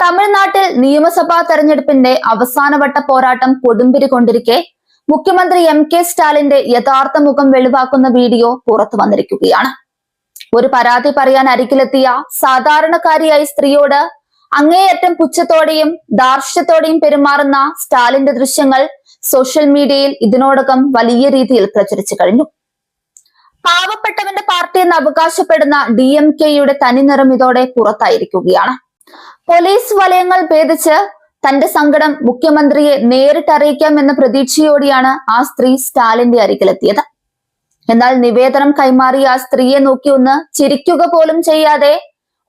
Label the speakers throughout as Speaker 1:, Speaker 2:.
Speaker 1: തമിഴ്നാട്ടിൽ നിയമസഭാ തെരഞ്ഞെടുപ്പിന്റെ അവസാനവട്ട പോരാട്ടം കൊടുമ്പിരി കൊണ്ടിരിക്കെ മുഖ്യമന്ത്രി എം.കെ. സ്റ്റാലിന്റെ യഥാർത്ഥ മുഖം വെളിവാക്കുന്ന വീഡിയോ പുറത്തു വന്നിരിക്കുകയാണ്. ഒരു പരാതി പറയാൻ അരികിലെത്തിയ സാധാരണക്കാരിയായ സ്ത്രീയോട് അങ്ങേയറ്റം പുച്ഛത്തോടെയും ധാർഷ്ട്യത്തോടെയും പെരുമാറുന്ന സ്റ്റാലിന്റെ ദൃശ്യങ്ങൾ സോഷ്യൽ മീഡിയയിൽ ഇതിനോടകം വലിയ രീതിയിൽ പ്രചരിച്ചു കഴിഞ്ഞു. പാവപ്പെട്ടവന്റെ പാർട്ടി എന്ന് അവകാശപ്പെടുന്ന DMK-യുടെ തനിനിറം ഇതോടെ പുറത്തായിരിക്കുകയാണ്. പോലീസ് വലയങ്ങൾ ഭേദിച്ച് തന്റെ സങ്കടം മുഖ്യമന്ത്രിയെ നേരിട്ട് അറിയിക്കാമെന്ന പ്രതീക്ഷയോടെയാണ് ആ സ്ത്രീ സ്റ്റാലിന്റെ അരികിലെത്തിയത്. എന്നാൽ നിവേദനം കൈമാറിയ ആ സ്ത്രീയെ നോക്കി ഒന്ന് ചിരിക്കുക പോലും ചെയ്യാതെ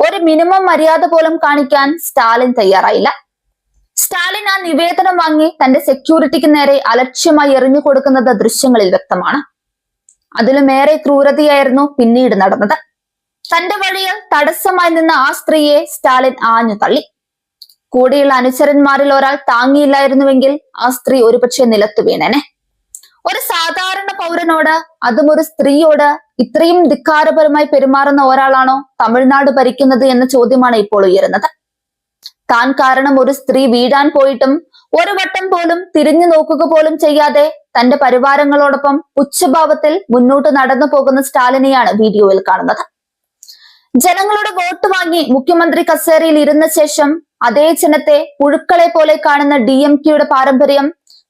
Speaker 1: ഒരു മിനിമം മര്യാദ പോലും കാണിക്കാൻ സ്റ്റാലിൻ തയ്യാറായില്ല. സ്റ്റാലിൻ ആ നിവേദനം വാങ്ങി തന്റെ സെക്യൂരിറ്റിക്ക് നേരെ അലക്ഷ്യമായി എറിഞ്ഞു കൊടുക്കുന്നത് ദൃശ്യങ്ങളിൽ വ്യക്തമാണ്. അതിലുമേറെ ക്രൂരതയായിരുന്നു പിന്നീട് നടന്നത്. തന്റെ വഴിയിൽ തടസ്സമായി നിന്ന ആ സ്ത്രീയെ സ്റ്റാലിൻ ആഞ്ഞു തള്ളി. കൂടെയുള്ള അനുചരന്മാരിൽ ഒരാൾ താങ്ങിയില്ലായിരുന്നുവെങ്കിൽ ആ സ്ത്രീ ഒരുപക്ഷെ നിലത്തു വീണേനെ. ഒരു സാധാരണ പൗരനോട്, അതും ഒരു സ്ത്രീയോട് ഇത്രയും ധിക്കാരപരമായി പെരുമാറുന്ന ഒരാളാണോ തമിഴ്നാട് ഭരിക്കുന്നത് എന്ന ചോദ്യമാണ് ഇപ്പോൾ ഉയരുന്നത്. താൻ കാരണം ഒരു സ്ത്രീ വീഴാൻ പോയിട്ടും ഒരു വട്ടം പോലും തിരിഞ്ഞു നോക്കുക പോലും ചെയ്യാതെ തന്റെ പരിവാരങ്ങളോടൊപ്പം പുച്ഛഭാവത്തിൽ മുന്നോട്ട് നടന്നു പോകുന്ന സ്റ്റാലിനെയാണ് വീഡിയോയിൽ കാണുന്നത്. ജനങ്ങളുടെ വോട്ട് വാങ്ങി മുഖ്യമന്ത്രി കസേരയിൽ ഇരുന്ന ശേഷം അതേ ജനത്തെ പുഴുക്കളെ പോലെ കാണുന്ന DMK-യുടെ പാരമ്പര്യം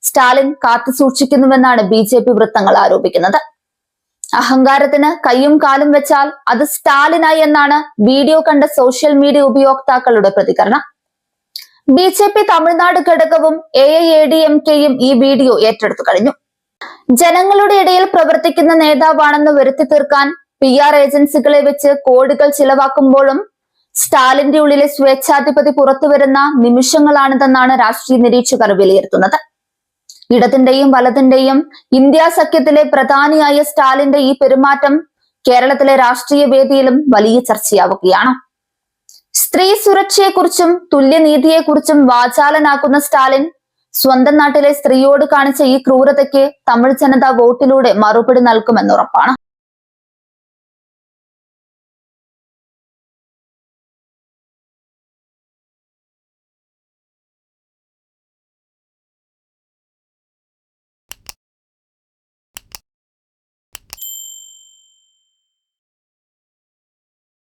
Speaker 1: സ്റ്റാലിൻ കാത്തു സൂക്ഷിക്കുന്നുവെന്നാണ് BJP വൃത്തങ്ങൾ ആരോപിക്കുന്നത്. അഹങ്കാരത്തിന് കയ്യും കാലും വെച്ചാൽ അത് സ്റ്റാലിനായി എന്നാണ് വീഡിയോ കണ്ട സോഷ്യൽ മീഡിയ ഉപയോക്താക്കളുടെ പ്രതികരണം. BJP തമിഴ്നാട് ഘടകവും AIADMK-യും ഈ വീഡിയോ ഏറ്റെടുത്തു കഴിഞ്ഞു. ജനങ്ങളുടെ ഇടയിൽ പ്രവർത്തിക്കുന്ന നേതാവാണെന്ന് വരുത്തി തീർക്കാൻ PR ഏജൻസികളെ വെച്ച് കോടികൾ ചിലവാക്കുമ്പോഴും സ്റ്റാലിന്റെ ഉള്ളിലെ സ്വേച്ഛാധിപതി പുറത്തുവരുന്ന നിമിഷങ്ങളാണിതെന്നാണ് രാഷ്ട്രീയ നിരീക്ഷകർ വിലയിരുത്തുന്നത്. ഇടതിന്റെയും വലതിന്റെയും ഇന്ത്യ സഖ്യത്തിലെ പ്രധാനിയായ സ്റ്റാലിന്റെ ഈ പെരുമാറ്റം കേരളത്തിലെ രാഷ്ട്രീയ വേദിയിലും വലിയ ചർച്ചയാവുകയാണ്. സ്ത്രീ സുരക്ഷയെക്കുറിച്ചും തുല്യനീതിയെക്കുറിച്ചും വാചാലനാക്കുന്ന സ്റ്റാലിൻ സ്വന്തം നാട്ടിലെ സ്ത്രീയോട് കാണിച്ച ഈ ക്രൂരതയ്ക്ക് തമിഴ് ജനത വോട്ടിലൂടെ മറുപടി നൽകുമെന്നുറപ്പാണ്.